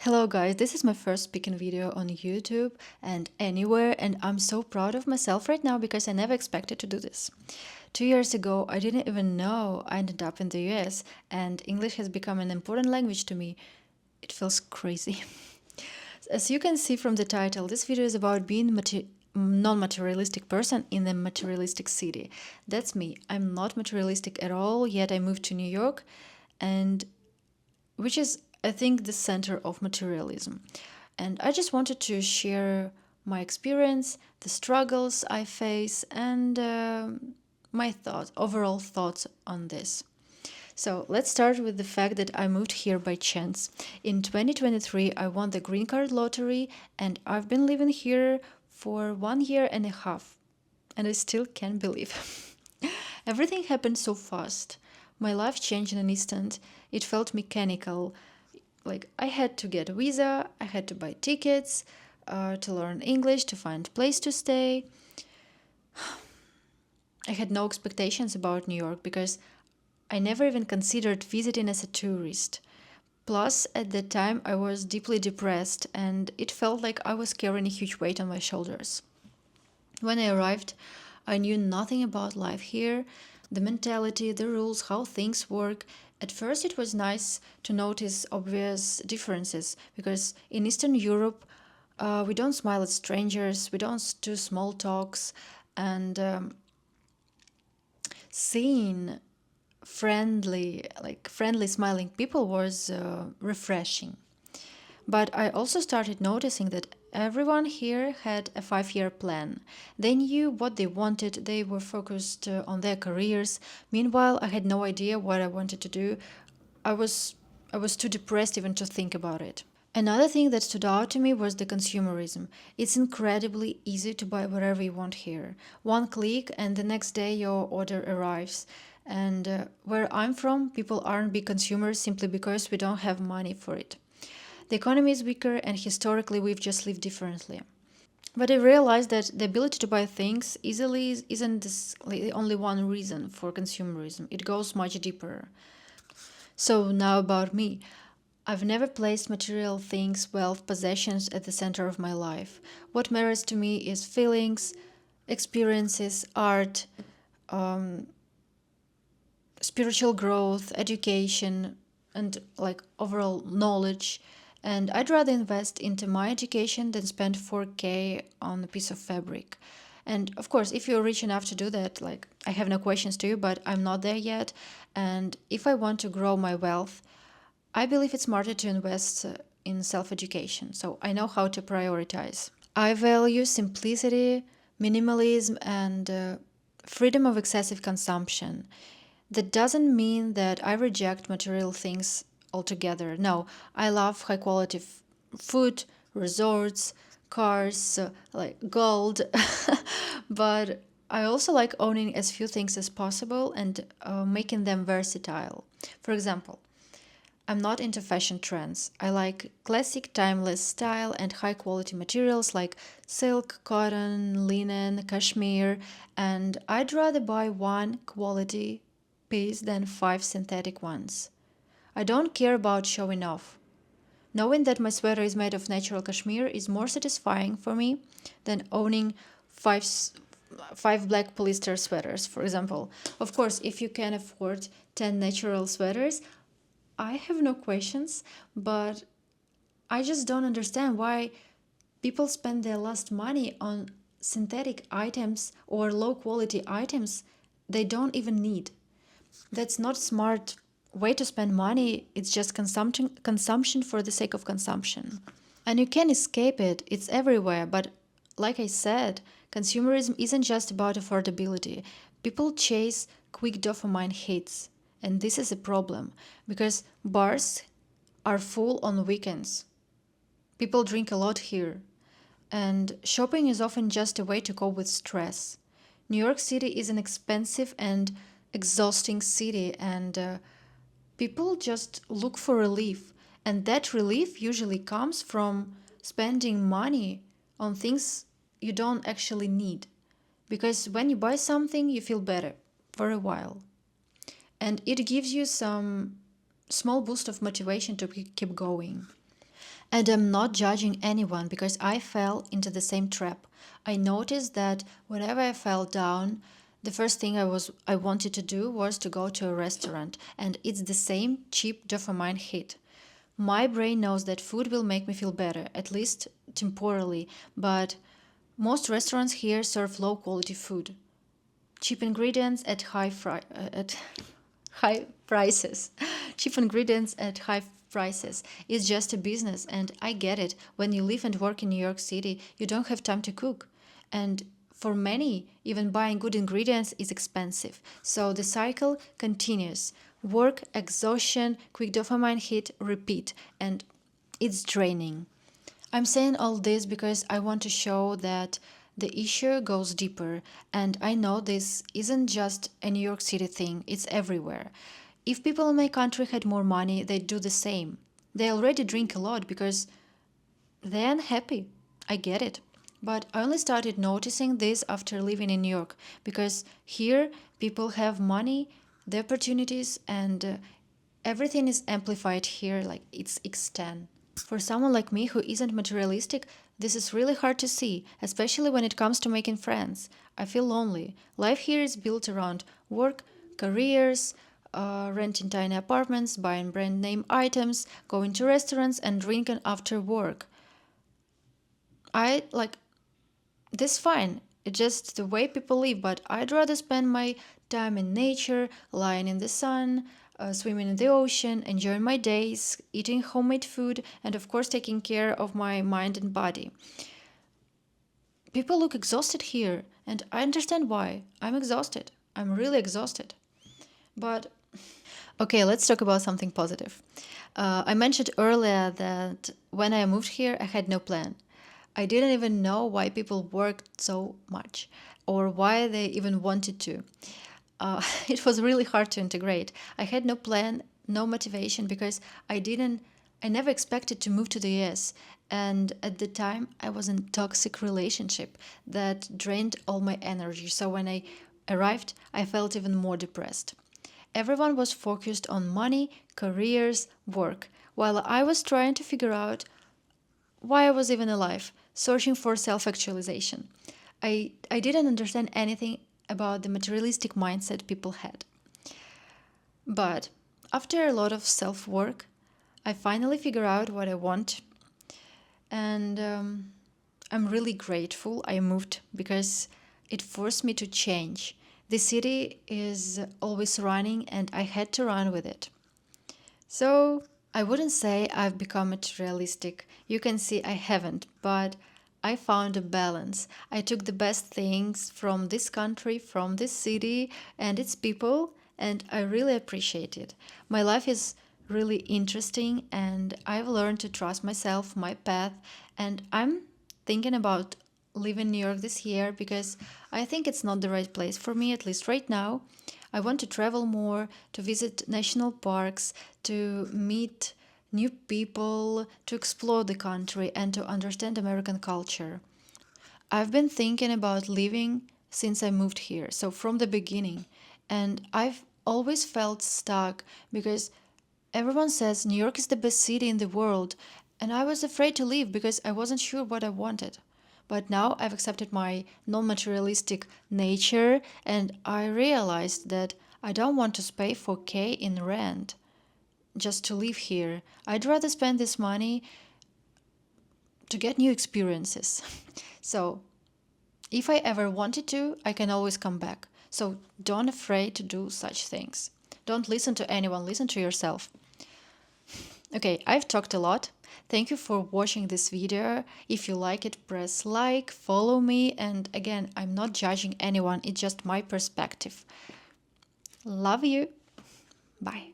Hello guys, this is my first speaking video on YouTube and anywhere, and I'm so proud of myself right now because I never expected to do this. 2 years ago, I didn't even know I ended up in the US, and English has become an important language to me. It feels crazy. As you can see from the title, this video is about being non-materialistic person in a materialistic city. That's me. I'm not materialistic at all, yet I moved to New York, and which is, I think, the center of materialism. And I just wanted to share my experience, the struggles I face, and my thoughts, overall thoughts on this. So let's start with the fact that I moved here by chance. In 2023, I won the green card lottery, and I've been living here for 1 year and a half, and I still can't believe. Everything happened so fast. My life changed in an instant. It felt mechanical. Like I had to get a visa, I had to buy tickets, to learn English, to find a place to stay. I had no expectations about New York because I never even considered visiting as a tourist. Plus, at that time, I was deeply depressed and it felt like I was carrying a huge weight on my shoulders. When I arrived, I knew nothing about life here, the mentality, the rules, how things work. At first, it was nice to notice obvious differences because in Eastern Europe, we don't smile at strangers, we don't do small talks, and seeing friendly smiling people was refreshing. But I also started noticing that everyone here had a 5 year plan. They knew what they wanted, they were focused on their careers. Meanwhile, I had no idea what I wanted to do. I was I was too depressed even to think about it. Another thing that stood out to me was the consumerism. It's incredibly easy to buy whatever you want here. One click, and the next day your order arrives. And where I'm from, people aren't big consumers simply because we don't have money for it. The economy is weaker, and historically, we've just lived differently. But I realized that the ability to buy things easily isn't the only one reason for consumerism. It goes much deeper. So, now about me. I've never placed material things, wealth, possessions at the center of my life. What matters to me is feelings, experiences, art, um, spiritual growth, education, and like overall knowledge. And I'd rather invest into my education than spend 4K on a piece of fabric. And of course, if you're rich enough to do that, like I have no questions to you, but I'm not there yet. And if I want to grow my wealth, I believe it's smarter to invest in self education. So I know how to prioritize. I value simplicity, minimalism, and freedom of excessive consumption. That doesn't mean that I reject material things altogether. No, I love high quality food, resorts, cars, like gold, but I also like owning as few things as possible and making them versatile. For example, I'm not into fashion trends. I like classic, timeless style and high quality materials like silk, cotton, linen, cashmere, and I'd rather buy one quality piece than five synthetic ones. I don't care about showing off. Knowing that my sweater is made of natural cashmere is more satisfying for me than owning five five black polyester sweaters, for example. Of course, if you can afford 10 natural sweaters, I have no questions, but I just don't understand why people spend their last money on synthetic items or low quality items they don't even need. That's not smart way to spend money. It's just consumption for the sake of consumption. And you can escape it. It's everywhere, but like I said, consumerism isn't just about affordability. People chase quick dopamine hits, and this is a problem because bars are full on weekends. People drink a lot here, and shopping is often just a way to cope with stress. New York City is an expensive and exhausting city, and people just look for relief. And that relief usually comes from spending money on things you don't actually need. Because when you buy something, you feel better for a while. And it gives you some small boost of motivation to keep going. And I'm not judging anyone because I fell into the same trap. I noticed that whenever I fell down, the first thing I wanted to do was to go to a restaurant, and it's the same cheap dopamine hit. My brain knows that food will make me feel better, at least temporarily, but most restaurants here serve low quality food, cheap ingredients at at high prices. Cheap ingredients at high prices. It's just a business, and I get it. When you live and work in New York City, you don't have time to cook. And for many, even buying good ingredients is expensive. So the cycle continues. Work, exhaustion, quick dopamine hit, repeat, and it's draining. I'm saying all this because I want to show that the issue goes deeper, and I know this isn't just a New York City thing, it's everywhere. If people in my country had more money, they'd do the same. They already drink a lot because they're unhappy. I get it. But I only started noticing this after living in New York because here people have money, the opportunities, and everything is amplified here like it's X10. For someone like me who isn't materialistic, this is really hard to see, especially when it comes to making friends. I feel lonely. Life here is built around work, careers, renting tiny apartments, buying brand name items, going to restaurants, and drinking after work. I like this fine. It's just the way people live, but I'd rather spend my time in nature, lying in the sun, swimming in the ocean, enjoying my days, eating homemade food, and of course taking care of my mind and body. People look exhausted here, and I understand why. I'm exhausted. I'm really exhausted. But okay, let's talk about something positive. I mentioned earlier that when I moved here, I had no plan. I didn't even know why people worked so much or why they even wanted to. It was really hard to integrate. I had no plan, no motivation because I never expected to move to the US. And at the time, I was in a toxic relationship that drained all my energy. So when I arrived, I felt even more depressed. Everyone was focused on money, careers, work, while I was trying to figure out why I was even alive, searching for self actualization. I didn't understand anything about the materialistic mindset people had. But after a lot of self work, I finally figure out what I want, and I'm really grateful I moved because it forced me to change. The city is always running, and I had to run with it. So I wouldn't say I've become materialistic. You can see I haven't, but I found a balance. I took the best things from this country, from this city, and its people, and I really appreciate it. My life is really interesting, and I've learned to trust myself, my path, and I'm thinking about leaving New York this year because I think it's not the right place for me, at least right now. I want to travel more, to visit national parks, to meet new people, to explore the country, and to understand American culture. I've been thinking about leaving since I moved here, so from the beginning. And I've always felt stuck because everyone says New York is the best city in the world, and I was afraid to leave because I wasn't sure what I wanted. But now I've accepted my non materialistic nature and I realized that I don't want to pay 4K in rent just to live here. I'd rather spend this money to get new experiences. So, if I ever wanted to, I can always come back. So, don't afraid to do such things. Don't listen to anyone, listen to yourself. Okay, I've talked a lot. Thank you for watching this video. If you like it, press like, follow me, and again, I'm not judging anyone, it's just my perspective. Love you. Bye.